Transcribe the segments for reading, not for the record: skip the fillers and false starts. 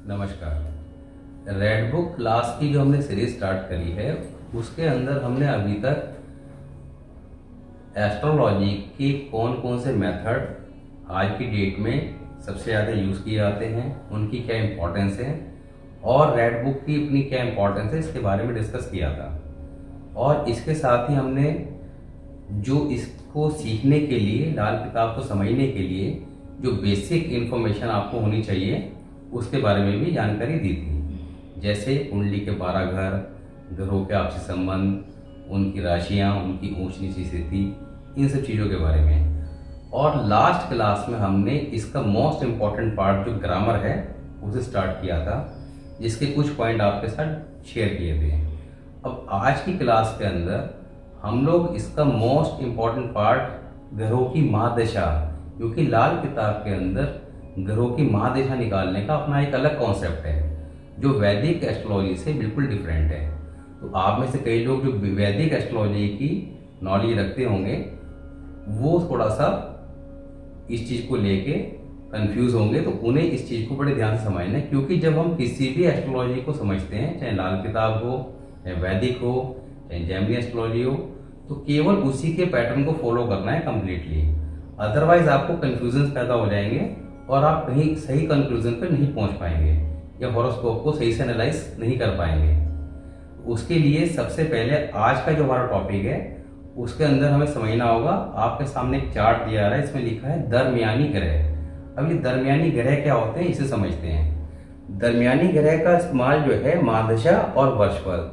नमस्कार। Red book class की जो हमने सीरीज स्टार्ट करी है उसके अंदर हमने अभी तक एस्ट्रोलॉजी के कौन कौन से मेथड आज की डेट में सबसे ज़्यादा यूज़ किए जाते हैं, उनकी क्या इम्पोर्टेंस है और रेड बुक की अपनी क्या इम्पोर्टेंस है, इसके बारे में डिस्कस किया था। और इसके साथ ही हमने जो इसको सीखने के लिए, लाल किताब को समझने के लिए जो बेसिक इन्फॉर्मेशन आपको होनी चाहिए उसके बारे में भी जानकारी दी थी। जैसे कुंडली के 12 घर, ग्रहों के आपसी संबंध, उनकी राशियाँ, उनकी ऊंच नीची स्थिति, इन सब चीज़ों के बारे में। और लास्ट क्लास में हमने इसका मोस्ट इम्पॉर्टेंट पार्ट जो ग्रामर है उसे स्टार्ट किया था, जिसके कुछ पॉइंट आपके साथ शेयर किए थे। अब आज की क्लास के अंदर हम लोग इसका मोस्ट इम्पॉर्टेंट पार्ट ग्रहों की महादशा, क्योंकि लाल किताब के अंदर ग्रहों की महादशा निकालने का अपना एक अलग कॉन्सेप्ट है जो वैदिक एस्ट्रोलॉजी से बिल्कुल डिफरेंट है। तो आप में से कई लोग जो वैदिक एस्ट्रोलॉजी की नॉलेज रखते होंगे वो थोड़ा सा इस चीज़ को लेके कंफ्यूज होंगे, तो उन्हें इस चीज़ को बड़े ध्यान से समझना है। क्योंकि जब हम किसी भी एस्ट्रोलॉजी को समझते हैं, चाहे लाल किताब हो, चाहे वैदिक हो, चाहे जेमिनी एस्ट्रोलॉजी हो, तो केवल उसी के पैटर्न को फॉलो करना है कम्प्लीटली। अदरवाइज आपको कन्फ्यूजन पैदा हो जाएंगे और आप कहीं सही कंक्लूजन पर नहीं पहुंच पाएंगे या हॉरोस्कोप को सही से एनालाइज नहीं कर पाएंगे। उसके लिए सबसे पहले आज का जो हमारा टॉपिक है उसके अंदर हमें समझना होगा। आपके सामने एक चार्ट दिया रहा है, इसमें लिखा है दरमियानी ग्रह। अब ये दरमियानी ग्रह क्या होते हैं इसे समझते हैं। दरमियानी ग्रह का इस्तेमाल जो है महादशा और वर्षफल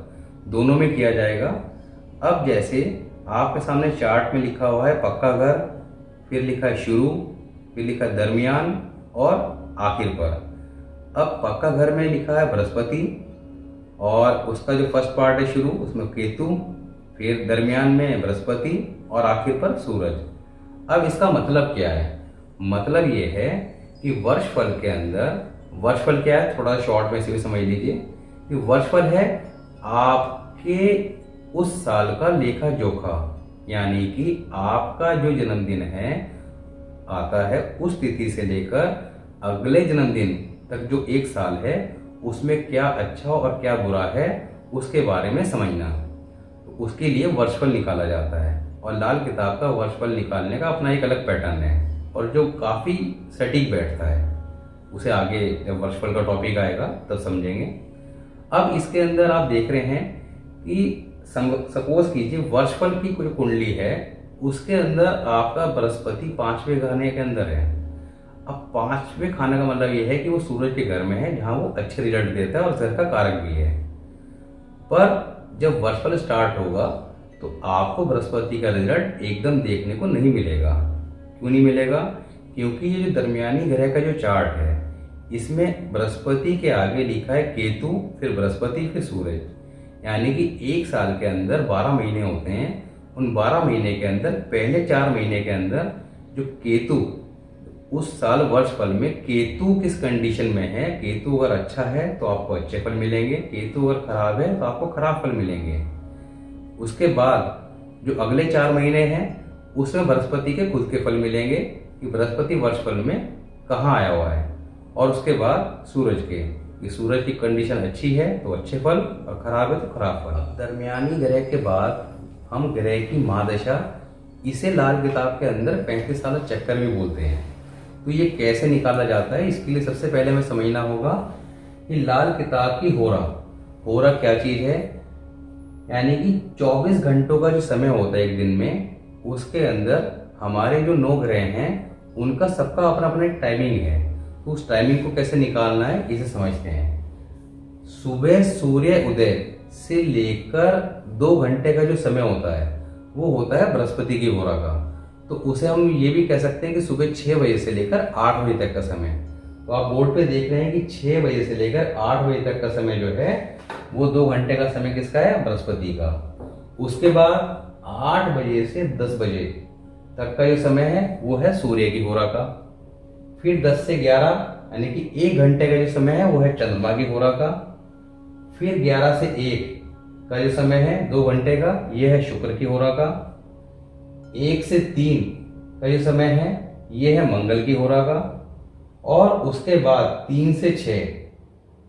दोनों में किया जाएगा। अब जैसे आपके सामने चार्ट में लिखा हुआ है पक्का घर, फिर लिखा है शुरू, फिर लिखा है दरमियान और आखिर पर। अब पक्का घर में लिखा है बृहस्पति और उसका जो फर्स्ट पार्ट है शुरू उसमें केतु, फिर दरमियान में बृहस्पति और आखिर पर सूरज। अब इसका मतलब क्या है? मतलब ये है कि वर्षफल के अंदर, वर्षफल क्या है थोड़ा शॉर्ट में से भी समझ लीजिए कि वर्षफल है आपके उस साल का लेखा जोखा, यानी कि आपका जो जन्मदिन है आता है उस तिथि से लेकर अगले जन्मदिन तक जो एक साल है उसमें क्या अच्छा और क्या बुरा है उसके बारे में समझना। तो उसके लिए वर्षफल निकाला जाता है और लाल किताब का वर्षफल निकालने का अपना एक अलग पैटर्न है और जो काफ़ी सटीक बैठता है। उसे आगे जब वर्षफल का टॉपिक आएगा तब समझेंगे। अब इसके अंदर आप देख रहे हैं कि सपोज कीजिए वर्षफल की कोई कुंडली है, उसके अंदर आपका बृहस्पति 5वें खाने के अंदर है। अब 5वें खाने का मतलब ये है कि वो सूरज के घर में है जहां वो अच्छे रिजल्ट देता है और घर का कारक भी है। पर जब वर्षफल स्टार्ट होगा तो आपको बृहस्पति का रिजल्ट एकदम देखने को नहीं मिलेगा। क्यों नहीं मिलेगा? क्योंकि ये जो दरमियानी ग्रह का जो चार्ट है इसमें बृहस्पति के आगे लिखा है केतु, फिर बृहस्पति, फिर सूरज। यानी कि एक साल के अंदर 12 महीने होते हैं। उन 12 महीने के अंदर पहले 4 महीने के अंदर जो केतु उस साल वर्षफल में केतु किस कंडीशन में है, केतु अगर अच्छा है तो आपको अच्छे फल मिलेंगे, केतु अगर खराब है तो आपको खराब फल मिलेंगे। उसके बाद जो अगले 4 महीने हैं उसमें बृहस्पति के खुद के फल मिलेंगे कि बृहस्पति वर्षफल में कहाँ आया हुआ है। और उसके बाद सूरज के, कि सूरज की कंडीशन अच्छी है तो अच्छे फल और खराब है तो खराब फल। दरमियानी ग्रह के बाद हम ग्रह की महादशा, इसे लाल किताब के अंदर 35 साल चक्कर भी बोलते हैं। तो ये कैसे निकाला जाता है इसके लिए सबसे पहले हमें समझना होगा कि लाल किताब की होरा, होरा क्या चीज़ है। यानी कि 24 घंटों का जो समय होता है एक दिन में, उसके अंदर हमारे जो 9 ग्रह हैं उनका सबका अपना अपना एक टाइमिंग है। तो उस टाइमिंग को कैसे निकालना है इसे समझते हैं। सुबह सूर्य उदय से लेकर 2 घंटे का जो समय होता है वो होता है बृहस्पति की होरा का। तो उसे हम ये भी कह सकते हैं कि सुबह 6 बजे से लेकर 8 बजे तक का समय। तो आप बोर्ड पे देख रहे हैं कि 6 बजे से लेकर 8 बजे तक का समय जो है वो 2 घंटे का समय किसका है? बृहस्पति का। उसके बाद 8 बजे से 10 बजे तक का जो समय है वो है सूर्य की होरा का। फिर 10 से 11 यानी कि 1 घंटे का जो समय है वो है चंद्रमा की होरा का। फिर 11 से 1 का जो समय है 2 घंटे का, ये है शुक्र की होरा का। 1 से 3 का जो समय है ये है मंगल की होरा का। और उसके बाद 3 से 6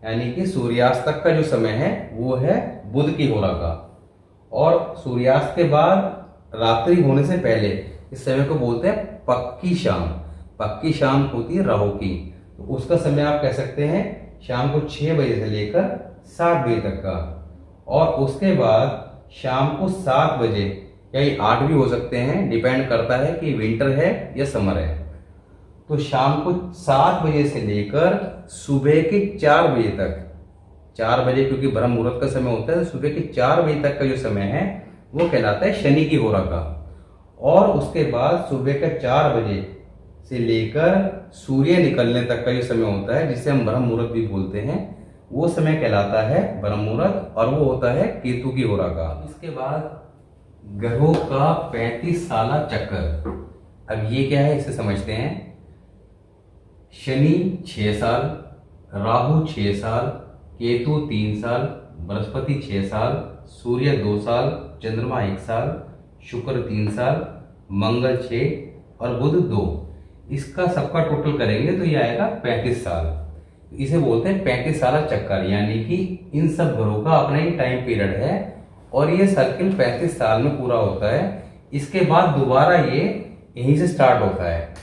यानी कि सूर्यास्त तक का जो समय है वो है बुध की होरा का, और सूर्यास्त के बाद रात्रि होने से पहले इस समय को बोलते हैं पक्की शाम। पक्की शाम होती है राहु की, तो उसका समय आप कह सकते हैं शाम को 6 बजे से लेकर 7 बजे तक का, और उसके बाद शाम को 7 बजे या 8 भी हो सकते हैं, डिपेंड करता है कि विंटर है या समर है। तो शाम को 7 बजे से लेकर सुबह के 4 बजे तक, 4 बजे क्योंकि ब्रह्म मुहूर्त का समय होता है, तो सुबह के 4 बजे तक का जो समय है वो कहलाता है शनि की होरा का। और उसके बाद सुबह के 4 बजे से लेकर सूर्य निकलने तक का जो समय होता है, जिसे हम ब्रह्म मुहूर्त भी बोलते हैं, वो समय कहलाता है ब्रह्म मुहूर्त, और वो होता है केतु की होरा का। इसके बाद ग्रहों का 35 साला चक्कर। अब ये क्या है इसे समझते हैं। शनि 6 साल, राहु 6 साल, केतु 3 साल, बृहस्पति 6 साल, सूर्य 2 साल, चंद्रमा 1 साल, शुक्र 3 साल, मंगल 6 और बुध 2। इसका सबका टोटल करेंगे तो ये आएगा 35 साल। इसे बोलते हैं 35 साला चक्कर, यानी कि इन सब ग्रहों का अपना ही टाइम पीरियड है और ये सर्किल 35 साल में पूरा होता है। इसके बाद दोबारा ये यहीं से स्टार्ट होता है।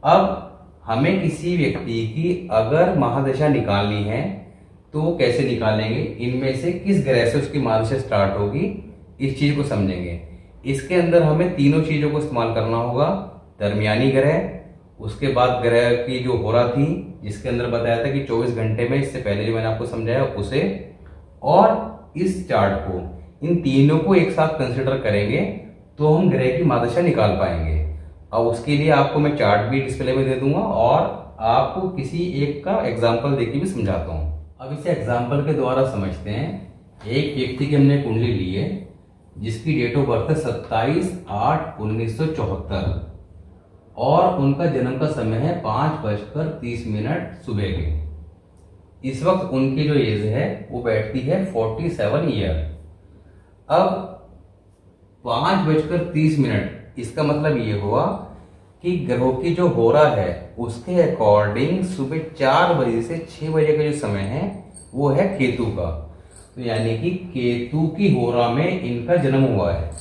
अब हमें किसी व्यक्ति की अगर महादशा निकालनी है तो कैसे निकालेंगे, इनमें से किस ग्रह से उसकी महादशा स्टार्ट होगी, इस चीज को समझेंगे। इसके अंदर हमें तीनों चीजों को इस्तेमाल करना होगा। दरमियानी ग्रह, उसके बाद ग्रह की जो होरा थी जिसके अंदर बताया था कि 24 घंटे में, इससे पहले जो मैंने आपको समझाया उसे, और इस चार्ट को, इन तीनों को एक साथ कंसिडर करेंगे तो हम ग्रह की महादशा निकाल पाएंगे। अब उसके लिए आपको मैं चार्ट भी डिस्प्ले में दे दूंगा और आपको किसी एक का एग्जाम्पल देके भी समझाता हूँ। अब इसे एग्जाम्पल के द्वारा समझते हैं। एक व्यक्ति की हमने कुंडली ली है जिसकी डेट ऑफ बर्थ है 27/8/1974 और उनका जन्म का समय है 5:30 सुबह के। इस वक्त उनकी जो एज है वो बैठती है 47 ईयर। अब 5:30, इसका मतलब ये हुआ कि ग्रहों की जो होरा है उसके अकॉर्डिंग सुबह 4 बजे से 6 बजे का जो समय है वो है केतु का। तो यानी कि केतु की होरा में इनका जन्म हुआ है।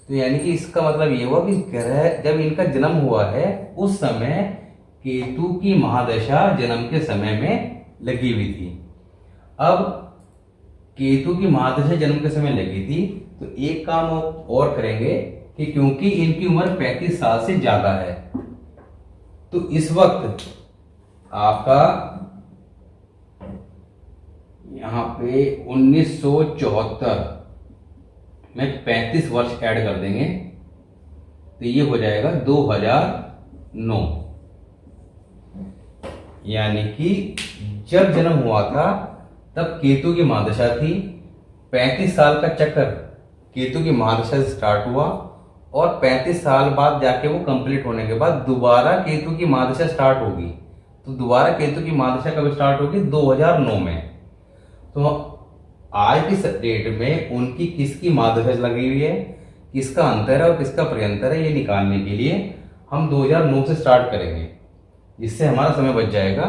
तो यानी कि इसका मतलब ये हुआ कि ग्रह जब इनका जन्म हुआ है उस समय केतु की महादशा जन्म के समय में लगी हुई थी। अब केतु की महादशा जन्म के समय लगी थी तो एक काम और करेंगे कि क्योंकि इनकी उम्र 35 साल से ज्यादा है तो इस वक्त आपका यहां पे 1974 में 35 वर्ष ऐड कर देंगे तो ये हो जाएगा 2009। यानी कि जब जन्म हुआ था तब केतु की महादशा थी। 35 साल का चक्कर केतु की महादशा से स्टार्ट हुआ और 35 साल बाद जाके वो कंप्लीट होने के बाद दोबारा केतु की महादशा स्टार्ट होगी। तो दोबारा केतु की महादशा कब स्टार्ट होगी, 2009 में। तो आज की डेट में उनकी किसकी महादशा लगी हुई है, किसका अंतर है और किसका प्रयंतर है, ये निकालने के लिए हम 2009 से स्टार्ट करेंगे जिससे हमारा समय बच जाएगा।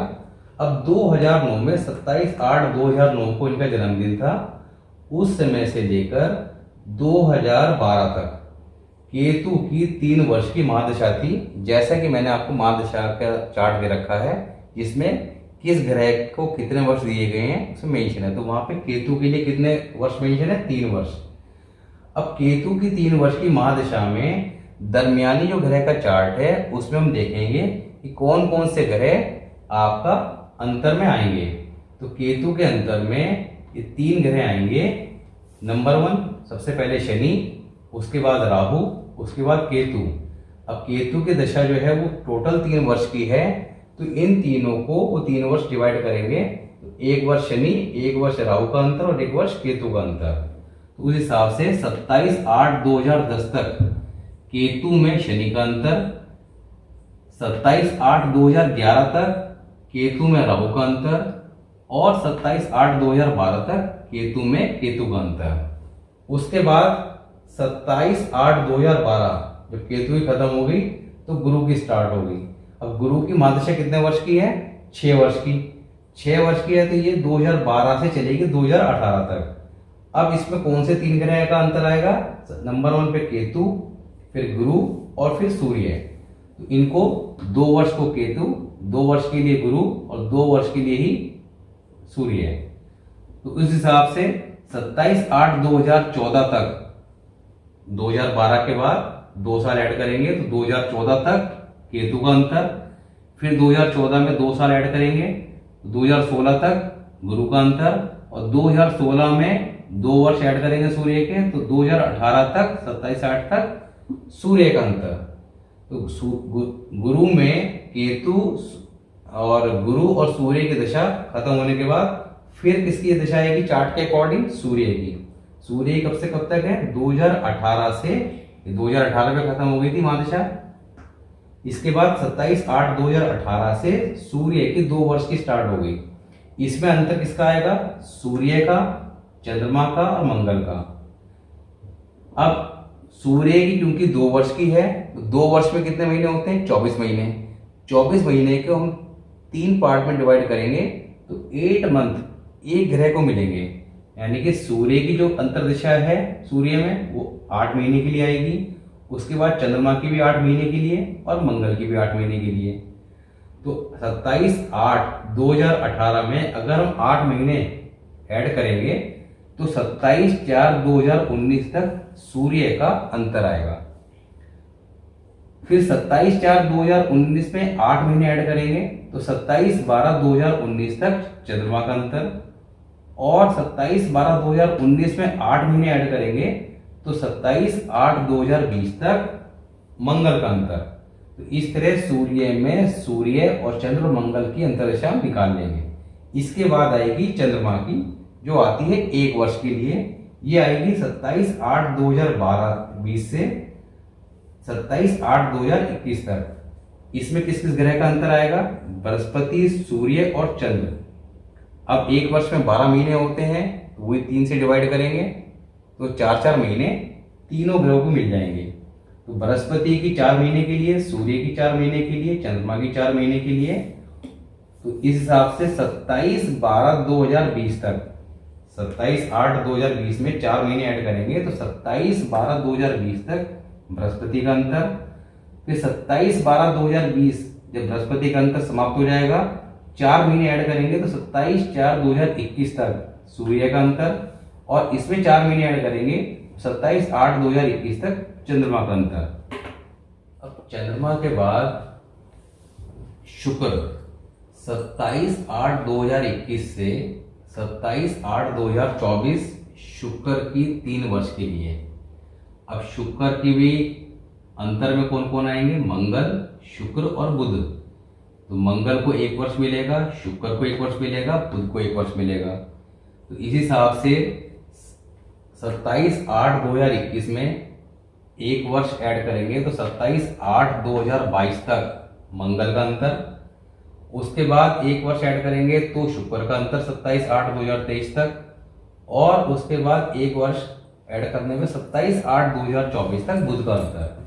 अब 2009 में 27/8/2009 को इनका जन्मदिन था। उस समय से लेकर 2012 तक केतु की 3 वर्ष की महादशा थी। जैसा कि मैंने आपको महादशा का चार्ट दे रखा है जिसमें किस ग्रह को कितने वर्ष दिए गए हैं उसमें मेंशन है। तो वहां पे केतु के लिए कितने वर्ष मेंशन है, 3 वर्ष। अब केतु की 3 वर्ष की महादशा में दरमियानी जो ग्रह का चार्ट है उसमें हम देखेंगे कि कौन कौन से ग्रह आपका अंतर में आएंगे। तो केतु के अंतर में ये 3 ग्रह आएंगे। नंबर 1 सबसे पहले शनि, उसके बाद राहु, उसके बाद केतु। अब केतु की दशा जो है वो टोटल 3 वर्ष की है तो इन तीनों को वो 3 वर्ष डिवाइड करेंगे। तो 1 वर्ष शनि, 1 वर्ष राहु का अंतर और 1 वर्ष केतु का अंतर। तो उस हिसाब से 27/8/2010 तक केतु में शनि का अंतर, 27/8/2011 तक केतु में राहु का अंतर और 27/8/2012 तक केतु में केतु का अंतर। उसके बाद 27/8/2012 जब केतु की खत्म हो गई तो गुरु की स्टार्ट हो गई। अब गुरु की महादशा कितने वर्ष की है, 6 वर्ष की। 6 वर्ष की है तो ये 2012 से चलेगी 2018 तक। अब इसमें कौन से 3 ग्रह का अंतर आएगा? नंबर 1 पे केतु, फिर गुरु और फिर सूर्य। तो इनको 2 वर्ष को केतु, 2 वर्ष के लिए गुरु और 2 वर्ष के लिए ही सूर्य है। तो उस हिसाब से 27/8/2014 तक, 2012 के बाद 2 साल ऐड करेंगे तो 2014 तक केतु का अंतर, फिर 2014 में 2 साल ऐड करेंगे तो 2016 तक गुरु का अंतर, और 2016 में 2 वर्ष ऐड करेंगे सूर्य के तो 2018 तक 27/8 तक सूर्य का अंतर। तो गुरु में केतु और गुरु और सूर्य की दशा खत्म होने के बाद फिर किसकी दशा आएगी चार्ट के अकॉर्डिंग? सूर्य की। सूर्य कब से कब तक है? 2018 से, 2018 में खत्म हो गई थी महादशा। इसके बाद 27/8/2018 से सूर्य की 2 वर्ष की स्टार्ट हो गई। इसमें अंतर किसका आएगा? सूर्य का, चंद्रमा का और मंगल का। अब सूर्य की क्योंकि 2 वर्ष की है, तो 2 वर्ष में कितने महीने होते हैं? 24 महीने। 24 महीने को हम 3 पार्ट में डिवाइड करेंगे तो 8 मंथ एक ग्रह को मिलेंगे। यानी कि सूर्य की जो अंतर्दशा है सूर्य में वो 8 महीने के लिए आएगी, उसके बाद चंद्रमा की भी 8 महीने के लिए और मंगल की भी 8 महीने के लिए। तो 27/8/2018 में अगर हम 8 महीने ऐड करेंगे तो 27/4/2019 तक सूर्य का अंतर आएगा। फिर 27/4/2019 में 8 महीने ऐड करेंगे तो 27/12/2019 तक चंद्रमा का अंतर, और 27/12/2019 में 8 महीने ऐड करेंगे तो 27/8/2020 तक मंगल का अंतर। तो इस तरह सूर्य में सूर्य और चंद्र मंगल की अंतर्दशा निकाल लेंगे। इसके बाद आएगी चंद्रमा की, जो आती है 1 वर्ष के लिए। ये आएगी 27/8/2020 से 27/8/2021 तक। इसमें किस किस ग्रह का अंतर आएगा? बृहस्पति, सूर्य और चंद्र। अब 1 वर्ष में 12 महीने होते हैं तो वही 3 से डिवाइड करेंगे तो 4-4 महीने तीनों ग्रहों को मिल जाएंगे। तो बृहस्पति की 4 महीने के लिए, सूर्य की 4 महीने के लिए, चंद्रमा की 4 महीने के लिए। तो इस हिसाब से 27/12/2020 तक, 27/8/2020 में 4 महीने ऐड करेंगे तो 27/12/2020 तक बृहस्पति का अंतर। फिर 27/12/2020 जब बृहस्पति का अंतर समाप्त हो जाएगा, 4 महीने ऐड करेंगे तो 27/4/2021 तक सूर्य का अंतर, और इसमें 4 महीने ऐड करेंगे 27/8/2021 तक चंद्रमा का अंतर। अब चंद्रमा के बाद शुक्र 27/8/2021 से 27/8/2024 शुक्र की 3 वर्ष के लिए। अब शुक्र की भी अंतर में कौन कौन आएंगे? मंगल, शुक्र और बुध। तो मंगल को 1 वर्ष मिलेगा, शुक्र को 1 वर्ष मिलेगा, बुध को 1 वर्ष मिलेगा। तो इस हिसाब से 27/8/2021 में 1 वर्ष ऐड करेंगे तो 27/8/2022 तक मंगल का अंतर। उसके बाद 1 वर्ष ऐड करेंगे तो शुक्र का अंतर 27/8/2023 तक, और उसके बाद 1 वर्ष ऐड करने में 27/8/2024 तक बुध का अंतर।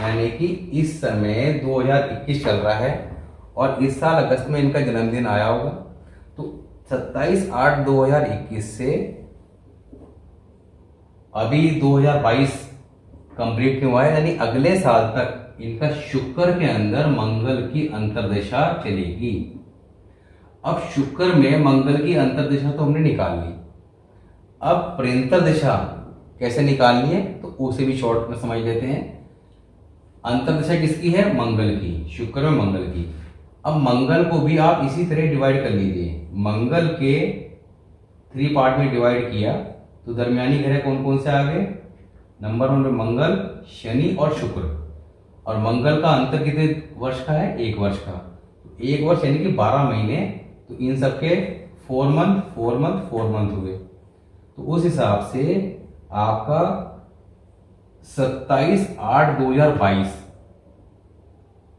यानी कि इस समय 2021 चल रहा है और इस साल अगस्त में इनका जन्मदिन आया होगा। तो 27/8/2021 से अभी 2022 कंप्लीट नहीं हुआ है, यानी अगले साल तक इनका शुक्र के अंदर मंगल की अंतर्दशा चलेगी। अब शुक्र में मंगल की अंतर्दशा तो हमने निकाल ली, अब प्रेंतर दशा कैसे निकालनी है तो उसे भी शॉर्ट में समझ लेते हैं। अंतर्दशा किसकी है? मंगल की, शुक्र में मंगल की। अब मंगल को भी आप इसी तरह डिवाइड कर लीजिए। मंगल के 3 पार्ट में डिवाइड किया तो दरमियानी ग्रह कौन कौन से आ गए? नंबर 1 में मंगल, शनि और शुक्र। और मंगल का अंतर कितने वर्ष का है? 1 वर्ष का। 1 वर्ष यानी कि 12 महीने, तो इन सबके 4 मंथ 4 मंथ 4 मंथ हुए। तो उस हिसाब से आपका 27/8/2022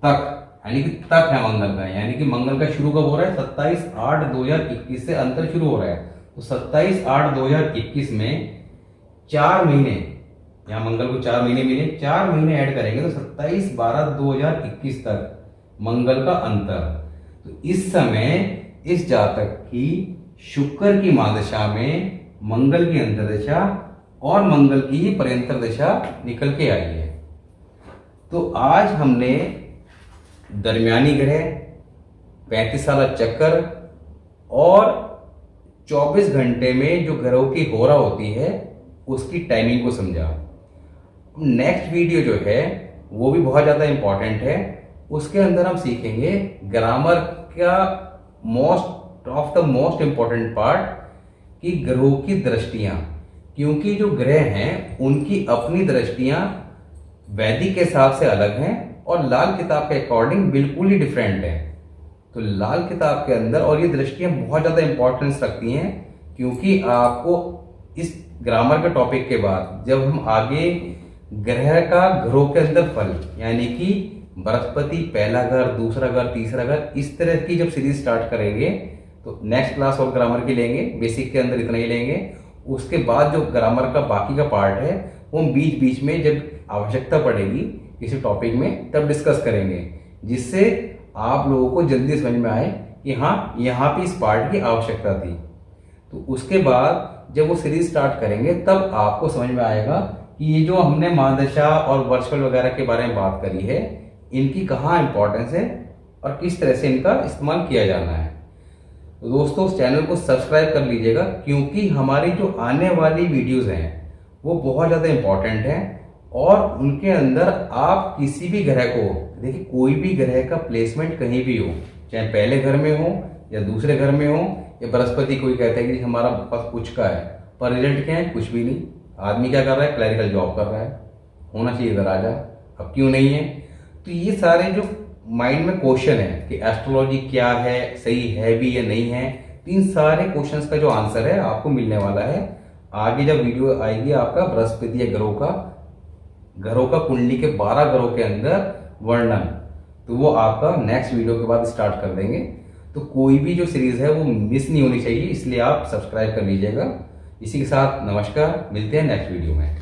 तक, यानी कि तक है मंगल का, यानी कि मंगल का शुरू कब हो रहा है? 27/8/2021 से अंतर शुरू हो रहा है। तो 27/8/2021 में 4 महीने, यहाँ मंगल को 4 महीने मिले, 4 महीने ऐड करेंगे तो 27/12/2021 तक मंगल का अंतर। तो इस समय इस जातक की शुक्र की महादशा में मंगल की अंतर्दशा और मंगल की ही पर्यंतर दशा निकल के आई है। तो आज हमने दरमियानी ग्रह, 35 साल चक्कर और 24 घंटे में जो ग्रहों की होरा होती है उसकी टाइमिंग को समझा। नेक्स्ट वीडियो जो है वो भी बहुत ज़्यादा इम्पॉर्टेंट है। उसके अंदर हम सीखेंगे ग्रामर का मोस्ट इम्पॉर्टेंट पार्ट कि ग्रहों की दृष्टियां, क्योंकि जो ग्रह हैं उनकी अपनी दृष्टियां वैदिक के हिसाब से अलग हैं और लाल किताब के अकॉर्डिंग बिल्कुल ही डिफरेंट है। तो लाल किताब के अंदर और ये दृष्टियां बहुत ज़्यादा इंपॉर्टेंस रखती हैं, क्योंकि आपको इस ग्रामर के टॉपिक के बाद जब हम आगे ग्रह का ग्रहों के अंदर फल, यानी कि बृहस्पति पहला घर, दूसरा घर, तीसरा घर, इस तरह की जब सीरीज स्टार्ट करेंगे तो नेक्स्ट क्लास और ग्रामर की लेंगे, बेसिक के अंदर इतना ही लेंगे। उसके बाद जो ग्रामर का बाकी का पार्ट है वो बीच बीच में जब आवश्यकता पड़ेगी किसी टॉपिक में तब डिस्कस करेंगे, जिससे आप लोगों को जल्दी समझ में आए कि हाँ यहाँ पे इस पार्ट की आवश्यकता थी। तो उसके बाद जब वो सीरीज स्टार्ट करेंगे तब आपको समझ में आएगा कि ये जो हमने महादशा और वर्चुअल वगैरह के बारे में बात करी है, इनकी कहाँ इंपॉर्टेंस है और किस तरह से इनका इस्तेमाल किया जाना है। तो दोस्तों उस चैनल को सब्सक्राइब कर लीजिएगा, क्योंकि हमारी जो आने वाली वीडियोस हैं वो बहुत ज़्यादा इम्पॉर्टेंट हैं और उनके अंदर आप किसी भी ग्रह को देखिए, कोई भी ग्रह का प्लेसमेंट कहीं भी हो, चाहे पहले घर में हो या दूसरे घर में हो, या बृहस्पति कोई कहता है कि हमारा पास कुछ का है, पर रिजल्ट क्या है, कुछ भी नहीं। आदमी क्या कर रहा है, क्लैरिकल जॉब कर रहा है, होना चाहिए इधर आ जा, अब क्यों नहीं है। तो ये सारे जो माइंड में क्वेश्चन है कि एस्ट्रोलॉजी क्या है, सही है भी या नहीं है, तो इन सारे क्वेश्चंस का जो आंसर है आपको मिलने वाला है आगे जब वीडियो आएगी आपका बृहस्पति या ग्रहों का कुंडली के 12 ग्रहों के अंदर वर्णन। तो वो आपका नेक्स्ट वीडियो के बाद स्टार्ट कर देंगे। तो कोई भी जो सीरीज है वो मिस नहीं होनी चाहिए, इसलिए आप सब्सक्राइब कर लीजिएगा। इसी के साथ नमस्कार, मिलते हैं नेक्स्ट वीडियो में।